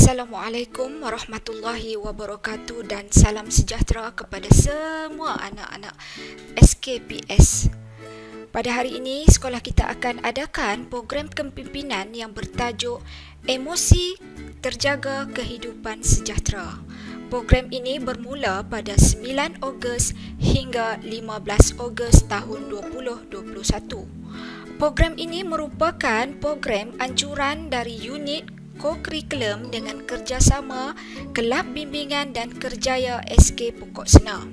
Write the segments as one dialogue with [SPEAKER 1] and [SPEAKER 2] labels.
[SPEAKER 1] Assalamualaikum warahmatullahi wabarakatuh dan salam sejahtera kepada semua anak-anak SKPS. Pada hari ini, sekolah kita akan adakan program kepimpinan yang bertajuk Emosi Terjaga Kehidupan Sejahtera. Program ini bermula pada 9 Ogos hingga 15 Ogos tahun 2021. Program ini merupakan program anjuran dari unit ko-kurikulum dengan kerjasama Kelab Bimbingan dan Kerjaya SK Pokok Sena.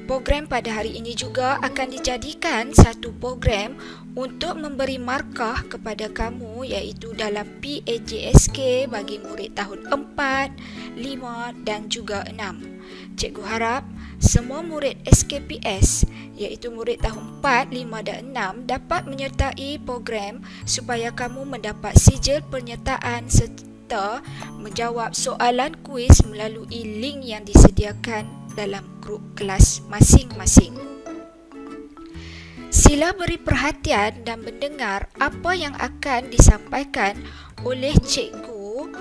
[SPEAKER 1] Program pada hari ini juga akan dijadikan satu program untuk memberi markah kepada kamu iaitu dalam PAJSK bagi murid tahun 4, 5 dan juga 6. Cikgu harap semua murid SKPS iaitu murid tahun 4, 5 dan 6 dapat menyertai program supaya kamu mendapat sijil penyertaan serta menjawab soalan kuis melalui link yang disediakan dalam grup kelas masing-masing. Sila beri perhatian dan mendengar apa yang akan disampaikan oleh cikgu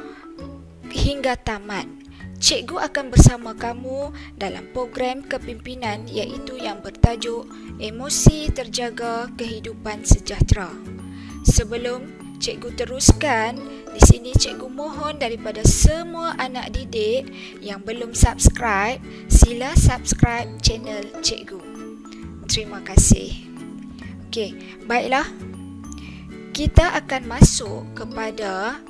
[SPEAKER 1] hingga tamat. Cikgu akan bersama kamu dalam program kepimpinan iaitu yang bertajuk Emosi Terjaga Kehidupan Sejahtera. Sebelum cikgu teruskan, di sini cikgu mohon daripada semua anak didik yang belum subscribe, sila subscribe channel cikgu. Terima kasih. Okey, baiklah. Kita akan masuk kepada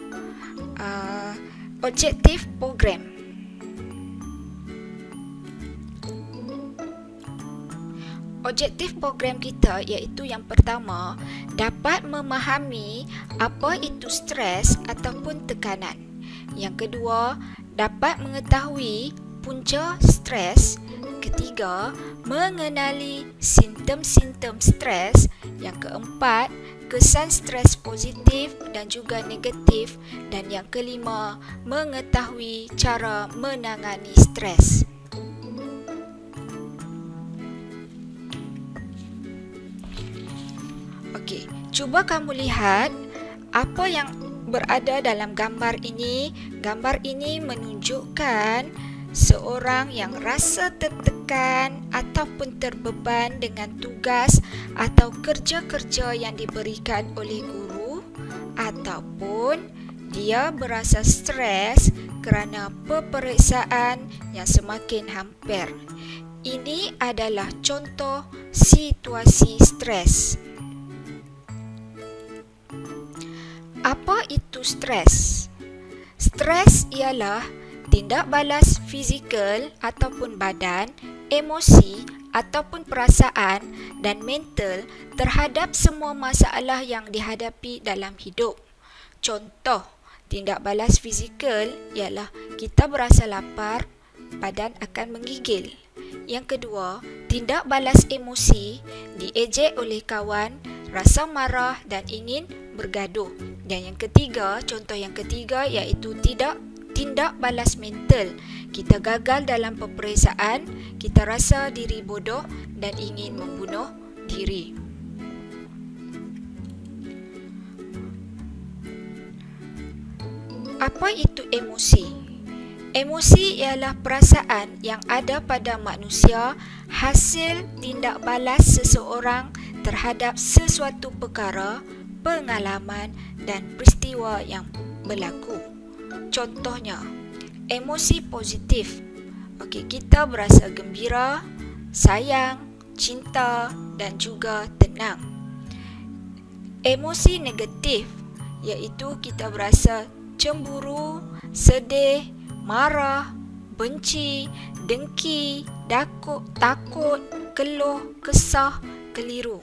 [SPEAKER 1] objektif program. Objektif program kita iaitu yang pertama, dapat memahami apa itu stres ataupun tekanan. Yang kedua, dapat mengetahui punca stres. Ketiga, mengenali simptom-simptom stres. Yang keempat, kesan stres positif dan juga negatif. Dan yang kelima, mengetahui cara menangani stres. Okey, cuba kamu lihat apa yang berada dalam gambar ini. Gambar ini menunjukkan seorang yang rasa tertekan ataupun terbeban dengan tugas atau kerja-kerja yang diberikan oleh guru, ataupun dia berasa stres kerana peperiksaan yang semakin hampir. Ini adalah contoh situasi stres. Apa itu stres? Stres ialah tindak balas fizikal ataupun badan, emosi ataupun perasaan dan mental terhadap semua masalah yang dihadapi dalam hidup. Contoh, tindak balas fizikal ialah kita berasa lapar, badan akan menggigil. Yang kedua, tindak balas emosi, diejek oleh kawan, rasa marah dan ingin bergaduh. Dan yang ketiga, contoh yang ketiga iaitu tindak balas mental. Kita gagal dalam peperiksaan, kita rasa diri bodoh dan ingin membunuh diri. Apa itu emosi? Emosi ialah perasaan yang ada pada manusia hasil tindak balas seseorang terhadap sesuatu perkara, pengalaman dan peristiwa yang berlaku. Contohnya, emosi positif. Okey, kita berasa gembira, sayang, cinta dan juga tenang. Emosi negatif iaitu kita berasa cemburu, sedih, marah, benci, dengki, takut, keluh, kesah, keliru.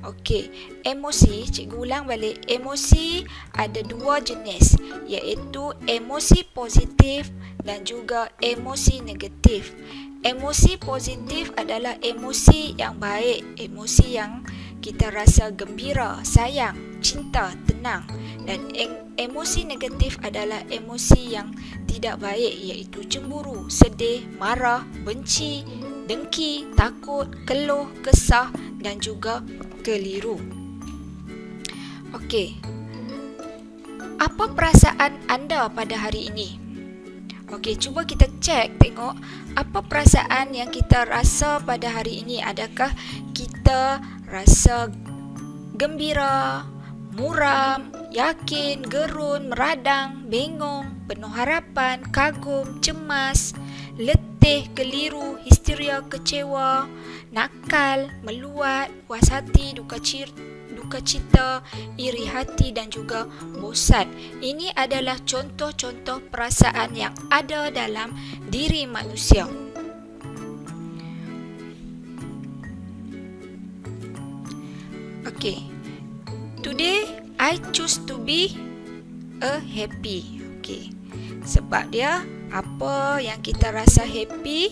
[SPEAKER 1] Okey, emosi, cikgu ulang balik. Emosi ada dua jenis iaitu emosi positif dan juga emosi negatif. Emosi positif adalah emosi yang baik, emosi yang kita rasa gembira, sayang, cinta, tenang. Dan emosi negatif adalah emosi yang tidak baik iaitu cemburu, sedih, marah, benci, dengki, takut, keluh, kesah dan juga keliru. Okey. Apa Apa perasaan anda pada hari ini? Okey, cuba kita cek tengok apa perasaan yang kita rasa pada hari ini. Adakah kita rasa gembira, muram, yakin, gerun, meradang, bengong, penuh harapan, kagum, cemas, letih, keliru, histeria, kecewa, nakal, meluat, puas hati, duka cita, iri hati dan juga bosan. Ini adalah contoh-contoh perasaan yang ada dalam diri manusia. Okay. Today, I choose to be a happy. Okay. Sebab dia, apa yang kita rasa happy?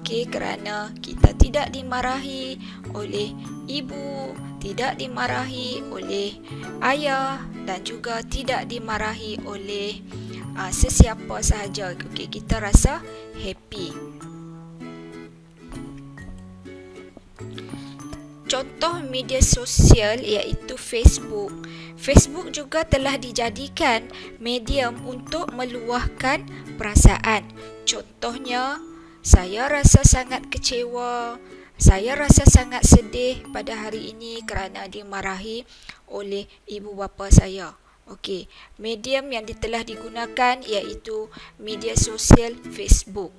[SPEAKER 1] Okay, kerana kita tidak dimarahi oleh ibu, tidak dimarahi oleh ayah dan juga tidak dimarahi oleh sesiapa sahaja. Okay, kita rasa happy. Contoh media sosial iaitu Facebook. Facebook juga telah dijadikan medium untuk meluahkan perasaan. Contohnya, saya rasa sangat kecewa, saya rasa sangat sedih pada hari ini kerana dimarahi oleh ibu bapa saya. Okey, medium yang telah digunakan iaitu media sosial Facebook.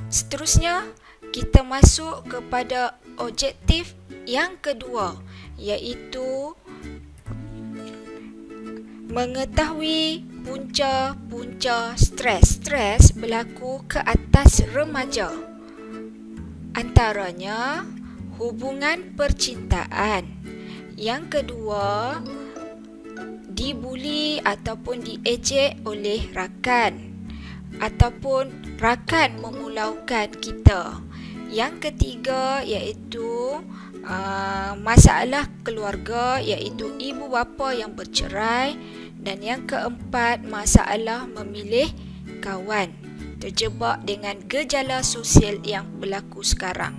[SPEAKER 1] Seterusnya, kita masuk kepada objektif yang kedua, iaitu mengetahui punca-punca stres. Stres berlaku ke atas remaja. Antaranya, hubungan percintaan. Yang kedua, dibuli ataupun diejek oleh rakan, ataupun rakan memulaukan kita. Yang ketiga iaitu masalah keluarga, iaitu ibu bapa yang bercerai. Dan yang keempat, masalah memilih kawan, terjebak dengan gejala sosial yang berlaku sekarang.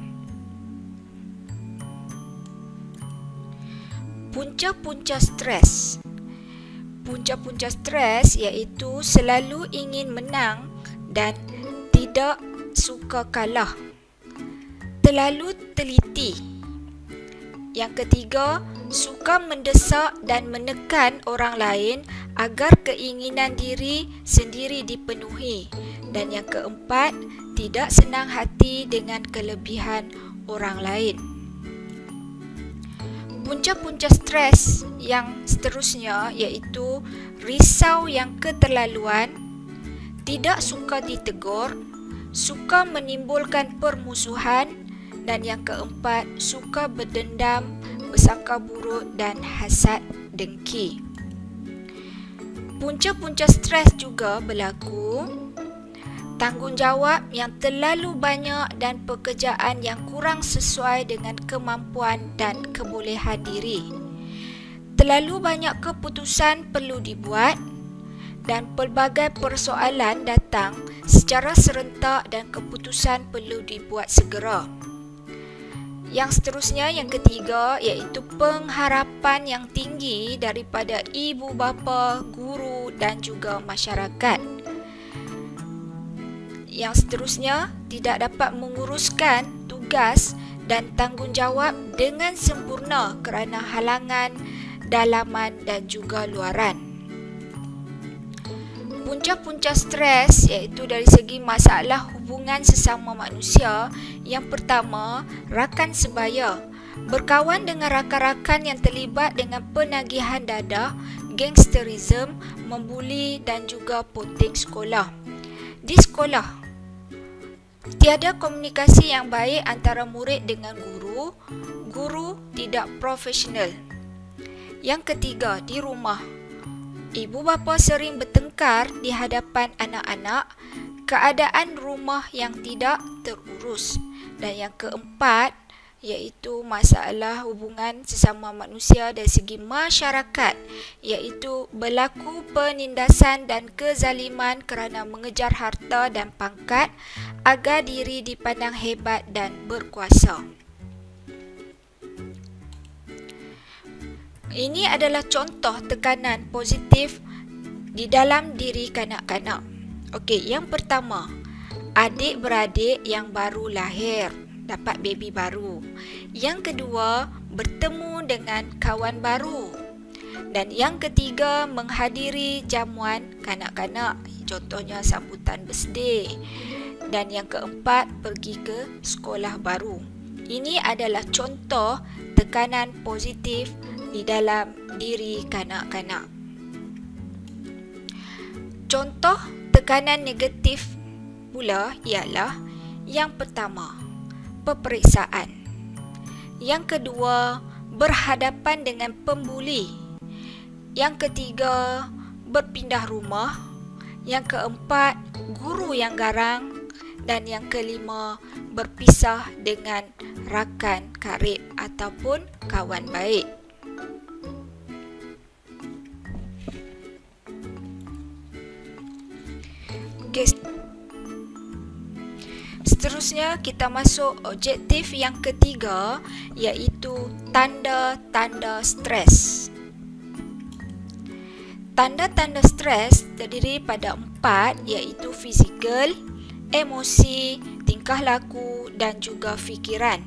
[SPEAKER 1] Punca-punca stres. Punca-punca stres iaitu selalu ingin menang dan tidak suka kalah, terlalu teliti. Yang ketiga, suka mendesak dan menekan orang lain agar keinginan diri sendiri dipenuhi. Dan yang keempat, tidak senang hati dengan kelebihan orang lain. Punca-punca stres yang seterusnya iaitu risau yang keterlaluan, tidak suka ditegur, suka menimbulkan permusuhan, dan yang keempat, suka berdendam, bersangka buruk dan hasad dengki. Punca-punca stres juga berlaku tanggungjawab yang terlalu banyak dan pekerjaan yang kurang sesuai dengan kemampuan dan kebolehan diri. Terlalu banyak keputusan perlu dibuat dan pelbagai persoalan datang secara serentak dan keputusan perlu dibuat segera. Yang seterusnya, yang ketiga, iaitu pengharapan yang tinggi daripada ibu bapa, guru dan juga masyarakat. Yang seterusnya, tidak dapat menguruskan tugas dan tanggungjawab dengan sempurna kerana halangan dalaman dan juga luaran. Punca-punca stres iaitu dari segi masalah hubungan sesama manusia. Yang pertama, rakan sebaya. Berkawan dengan rakan-rakan yang terlibat dengan penagihan dadah, gangsterism, membuli dan juga ponteng sekolah. Di sekolah, tiada komunikasi yang baik antara murid dengan guru. Guru tidak profesional. Yang ketiga, di rumah. Ibu bapa sering bertengkar di hadapan anak-anak, keadaan rumah yang tidak terurus. Dan yang keempat, iaitu masalah hubungan sesama manusia dari segi masyarakat, iaitu berlaku penindasan dan kezaliman kerana mengejar harta dan pangkat agar diri dipandang hebat dan berkuasa. Ini adalah contoh tekanan positif di dalam diri kanak-kanak. Okey, yang pertama, adik-beradik yang baru lahir, dapat baby baru. Yang kedua, bertemu dengan kawan baru. Dan yang ketiga, menghadiri jamuan kanak-kanak, contohnya sambutan birthday. Dan yang keempat, pergi ke sekolah baru. Ini adalah contoh tekanan positif di dalam diri kanak-kanak. Contoh tekanan negatif pula ialah yang pertama, peperiksaan. Yang kedua, berhadapan dengan pembuli. Yang ketiga, berpindah rumah. Yang keempat, guru yang garang. Dan yang kelima, berpisah dengan rakan karib ataupun kawan baik. Okay. Seterusnya kita masuk objektif yang ketiga, iaitu tanda-tanda stres. Tanda-tanda stres terdiri pada 4, iaitu fizikal, emosi, tingkah laku dan juga fikiran.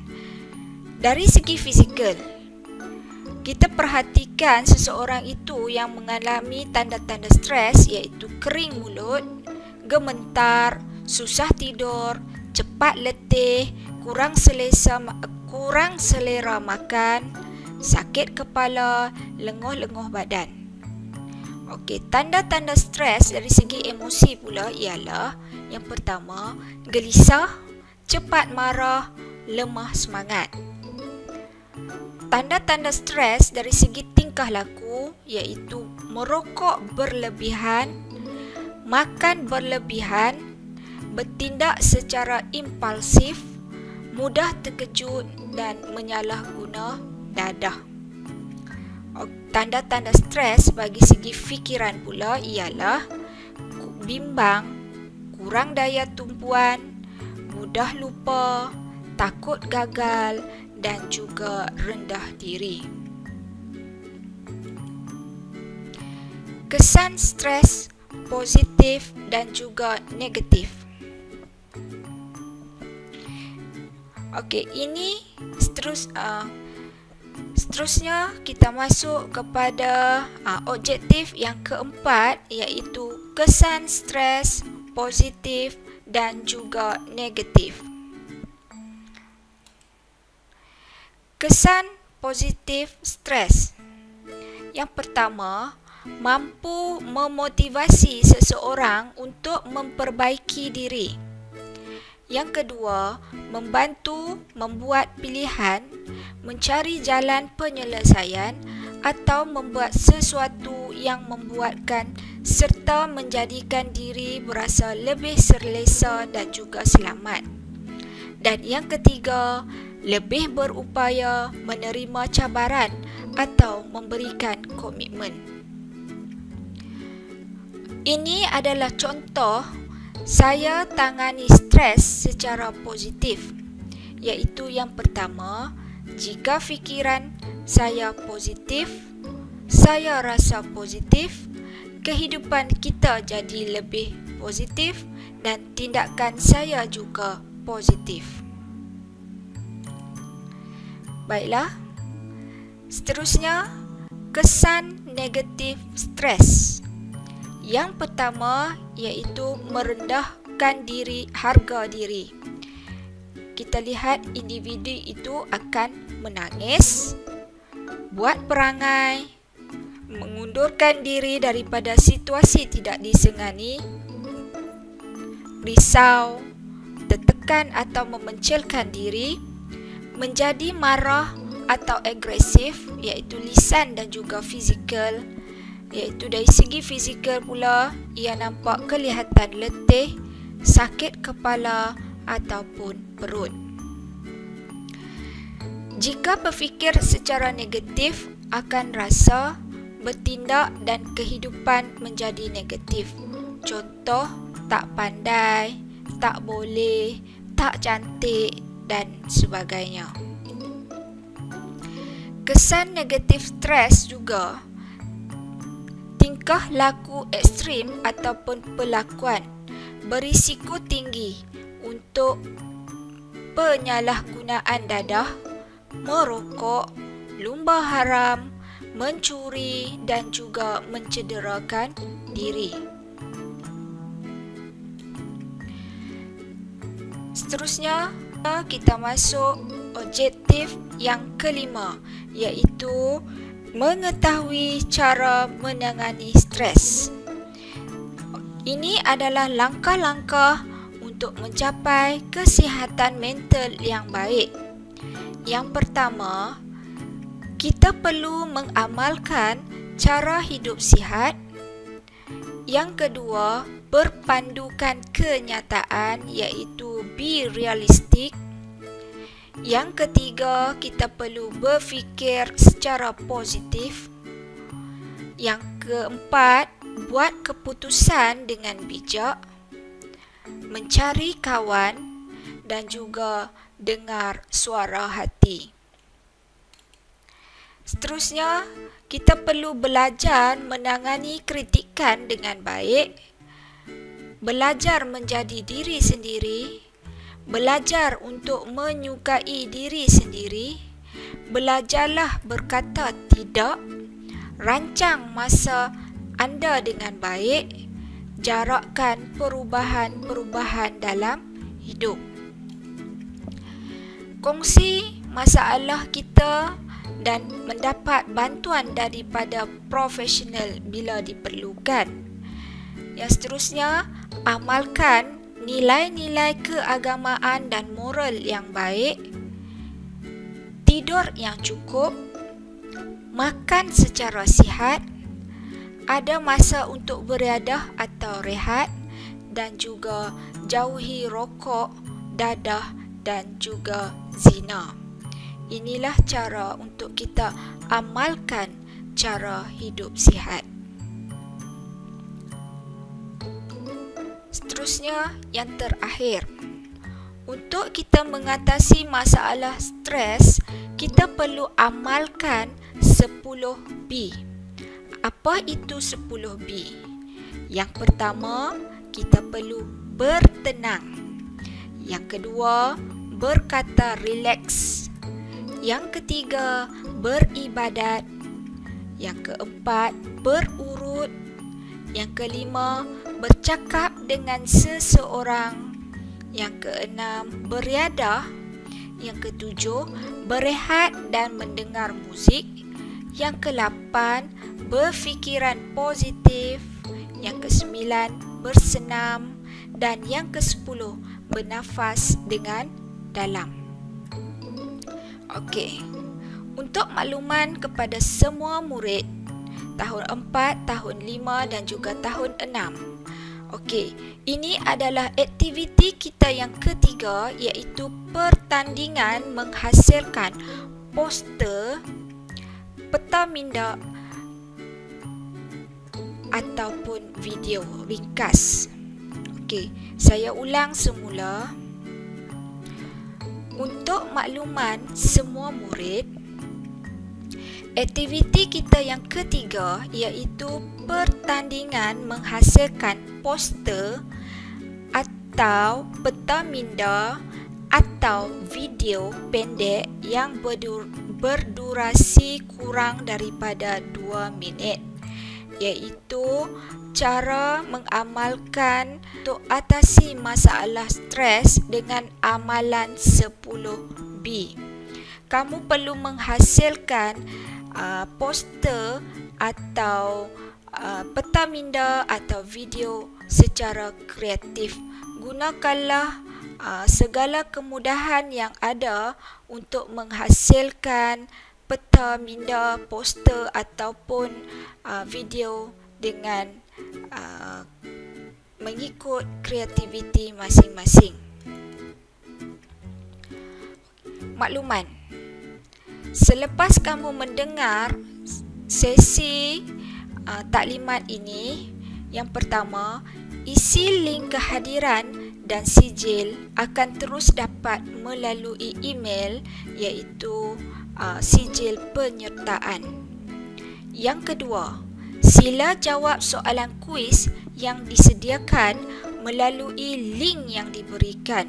[SPEAKER 1] Dari segi fizikal, kita perhatikan seseorang itu yang mengalami tanda-tanda stres, iaitu kering mulut, gementar, susah tidur, cepat letih, kurang selera makan, sakit kepala, lenguh-lenguh badan. Okey, tanda-tanda stres dari segi emosi pula ialah yang pertama, gelisah, cepat marah, lemah semangat. Tanda-tanda stres dari segi tingkah laku iaitu merokok berlebihan, makan berlebihan, bertindak secara impulsif, mudah terkejut dan menyalahguna dadah. Tanda-tanda stres bagi segi fikiran pula ialah bimbang, kurang daya tumpuan, mudah lupa, takut gagal dan juga rendah diri. Kesan stres positif dan juga negatif. Okey, ini seterusnya kita masuk kepada objektif yang keempat, iaitu kesan stres positif dan juga negatif. Kesan positif stres. Yang pertama, mampu memotivasi seseorang untuk memperbaiki diri. Yang kedua, membantu membuat pilihan, mencari jalan penyelesaian atau membuat sesuatu yang membuatkan serta menjadikan diri berasa lebih selesa dan juga selamat. Dan yang ketiga, lebih berupaya menerima cabaran atau memberikan komitmen. Ini adalah contoh saya tangani stres secara positif, iaitu yang pertama, jika fikiran saya positif, saya rasa positif, kehidupan kita jadi lebih positif dan tindakan saya juga positif. Baiklah, seterusnya kesan negatif stres. Yang pertama iaitu merendahkan diri, harga diri. Kita lihat individu itu akan menangis, buat perangai, mengundurkan diri daripada situasi tidak disengani, risau, tertekan atau memencilkan diri, menjadi marah atau agresif, iaitu lisan dan juga fizikal. Iaitu dari segi fizikal pula, ia nampak kelihatan letih, sakit kepala ataupun perut. Jika berfikir secara negatif, akan rasa, bertindak dan kehidupan menjadi negatif. Contoh, tak pandai, tak boleh, tak cantik dan sebagainya. Kesan negatif stres juga tingkah laku ekstrim ataupun perlakuan berisiko tinggi untuk penyalahgunaan dadah, merokok, lumba haram, mencuri dan juga mencederakan diri. Seterusnya, kita masuk objektif yang kelima, iaitu mengetahui cara menangani stres. Ini adalah langkah-langkah untuk mencapai kesihatan mental yang baik. Yang pertama, kita perlu mengamalkan cara hidup sihat. Yang kedua, berpandukan kenyataan, iaitu be realistic. Yang ketiga, kita perlu berfikir secara positif. Yang keempat, buat keputusan dengan bijak, mencari kawan dan juga dengar suara hati. Seterusnya, kita perlu belajar menangani kritikan dengan baik, belajar menjadi diri sendiri, belajar untuk menyukai diri sendiri, belajarlah berkata tidak, rancang masa anda dengan baik, jarakkan perubahan-perubahan dalam hidup. Kongsi masalah kita dan mendapat bantuan daripada profesional bila diperlukan. Yang seterusnya, amalkan nilai-nilai keagamaan dan moral yang baik, tidur yang cukup, makan secara sihat, ada masa untuk beriadah atau rehat dan juga jauhi rokok, dadah dan juga zina. Inilah cara untuk kita amalkan cara hidup sihat. Seterusnya, yang terakhir, untuk kita mengatasi masalah stres, kita perlu amalkan 10B. Apa itu 10B? Yang pertama, kita perlu bertenang. Yang kedua, berkata relax. Yang ketiga, beribadat. Yang keempat, berurut. Yang kelima, bercakap dengan seseorang. Yang keenam, beriadah. Yang ketujuh, berehat dan mendengar muzik. Yang ke-8, berfikiran positif. Yang ke-9, bersenam. Dan yang ke-10, bernafas dengan dalam. Okey, untuk makluman kepada semua murid tahun 4, tahun 5 dan juga tahun 6. Okey, ini adalah aktiviti kita yang ketiga, iaitu pertandingan menghasilkan poster, peta minda ataupun video ringkas. Okey, saya ulang semula. Untuk makluman semua murid, aktiviti kita yang ketiga iaitu pertandingan menghasilkan poster atau peta minda atau video pendek yang berdurasi kurang daripada 2 minit, iaitu cara mengamalkan untuk atasi masalah stres dengan amalan 10B. Kamu perlu menghasilkan poster atau peta minda atau video secara kreatif. Gunakanlah segala kemudahan yang ada untuk menghasilkan peta minda, poster ataupun video dengan mengikut kreativiti masing-masing. Makluman. Selepas kamu mendengar sesi taklimat ini, yang pertama, isi link kehadiran dan sijil akan terus dapat melalui email, iaitu sijil penyertaan. Yang kedua, sila jawab soalan kuis yang disediakan melalui link yang diberikan.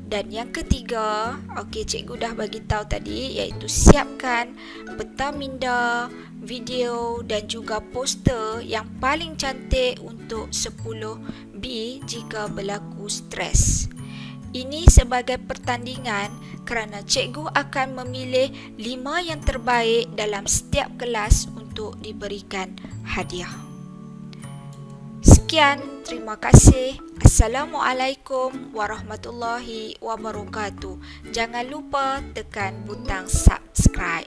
[SPEAKER 1] Dan yang ketiga, cikgu dah bagi tahu tadi, iaitu siapkan peta minda, video dan juga poster yang paling cantik untuk 10B jika berlaku stres. Ini sebagai pertandingan kerana cikgu akan memilih 5 yang terbaik dalam setiap kelas untuk diberikan hadiah. Sekian, terima kasih. Assalamualaikum warahmatullahi wabarakatuh. Jangan lupa tekan butang subscribe.